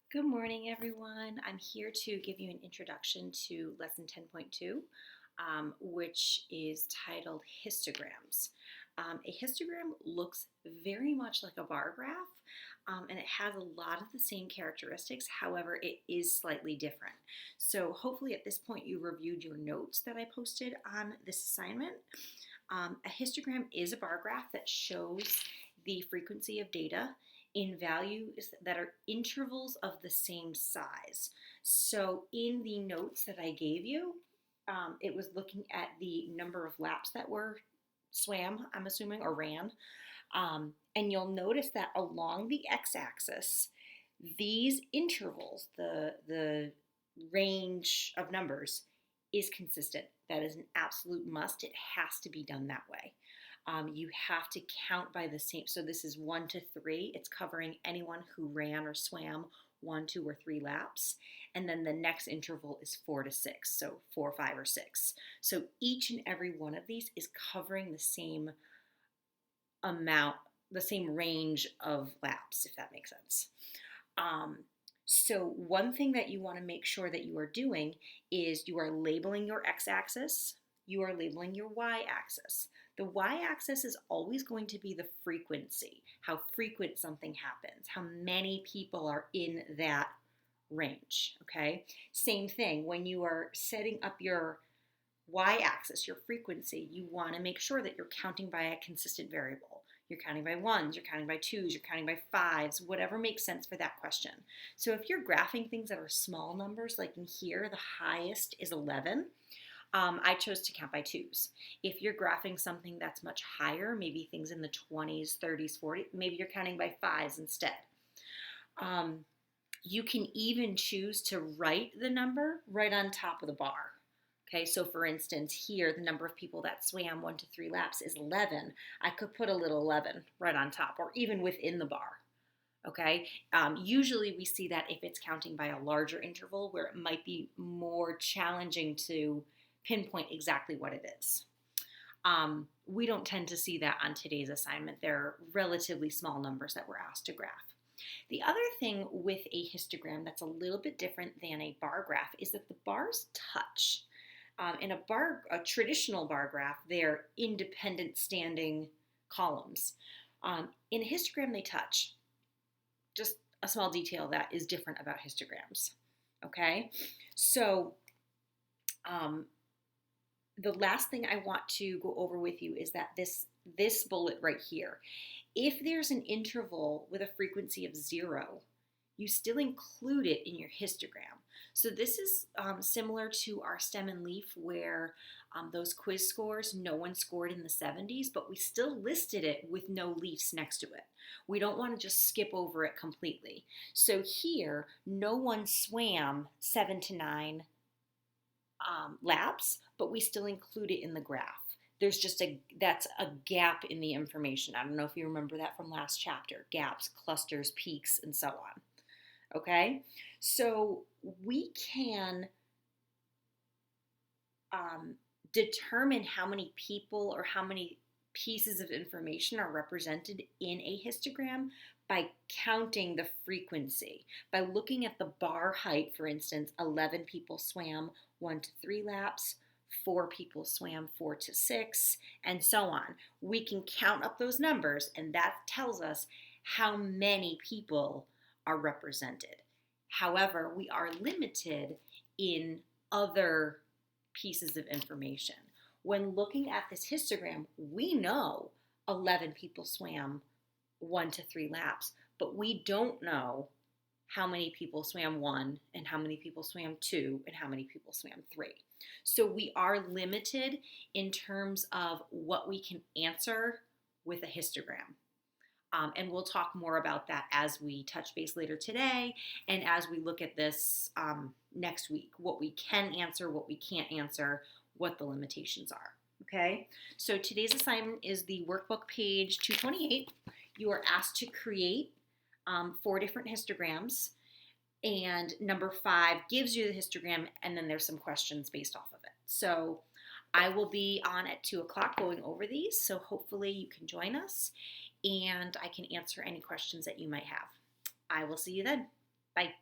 Good morning, everyone. I'm here to give you an introduction to Lesson 10.2, which is titled Histograms. A histogram looks very much like a bar graph, and it has a lot of the same characteristics. However, it is slightly different. So hopefully at this point you reviewed your notes that I posted on this assignment. A histogram is a bar graph that shows the frequency of data in values that are intervals of the same size. So in the notes that I gave you, it was looking at the number of laps that were swam, I'm assuming, or ran. And you'll notice that along the x-axis, these intervals, the range of numbers, is consistent. That is an absolute must. It has to be done that way. You have to count by the same. So this is 1 to 3. It's covering anyone who ran or swam 1, 2, or 3 laps. And then the next interval is 4 to 6. So 4, 5, or 6. So each and every one of these is covering the same amount, the same range of laps, if that makes sense. So one thing that you want to make sure that you are doing is you are labeling your x-axis, you are labeling your y-axis. The y-axis is always going to be the frequency, how frequent something happens, how many people are in that range, okay? Same thing, when you are setting up your y-axis, your frequency, you want to make sure that you're counting by a consistent variable. You're counting by ones, you're counting by twos, you're counting by fives, whatever makes sense for that question. So if you're graphing things that are small numbers, like in here, the highest is 11, I chose to count by twos. If you're graphing something that's much higher, maybe things in the 20s, 30s, 40s, maybe you're counting by fives instead. You can even choose to write the number right on top of the bar. Okay, so for instance, here the number of people that swam 1 to 3 laps is 11. I could put a little 11 right on top, or even within the bar. Okay, usually we see that if it's counting by a larger interval where it might be more challenging to pinpoint exactly what it is. We don't tend to see that on today's assignment. They're relatively small numbers that we're asked to graph. The other thing with a histogram that's a little bit different than a bar graph is that the bars touch. In a traditional bar graph, they're independent standing columns. In a histogram, they touch. Just a small detail that is different about histograms. Okay, so the last thing I want to go over with you is that this bullet right here, if there's an interval with a frequency of 0, you still include it in your histogram. So this is similar to our stem and leaf where those quiz scores, no one scored in the 70s, but we still listed it with no leaves next to it. We don't want to just skip over it completely. So here, no one swam 7 to 9 laps, but we still include it in the graph. There's just that's a gap in the information. I don't know if you remember that from last chapter, gaps, clusters, peaks, and so on. Okay, so we can determine how many people or how many pieces of information are represented in a histogram by counting the frequency. By looking at the bar height, for instance, 11 people swam 1 to 3 laps, 4 people swam 4 to 6, and so on. We can count up those numbers, and that tells us how many people are represented. However, we are limited in other pieces of information. When looking at this histogram, we know 11 people swam 1 to 3 laps, but we don't know how many people swam 1 and how many people swam 2 and how many people swam 3. So we are limited in terms of what we can answer with a histogram. And we'll talk more about that as we touch base later today and as we look at this next week, what we can answer, what we can't answer, what the limitations are. Okay, so today's assignment is the workbook page 228. You are asked to create 4 different histograms, and number 5 gives you the histogram, and then there's some questions based off of it. So I will be on at 2 o'clock going over these, so hopefully you can join us and I can answer any questions that you might have. I will see you then. Bye.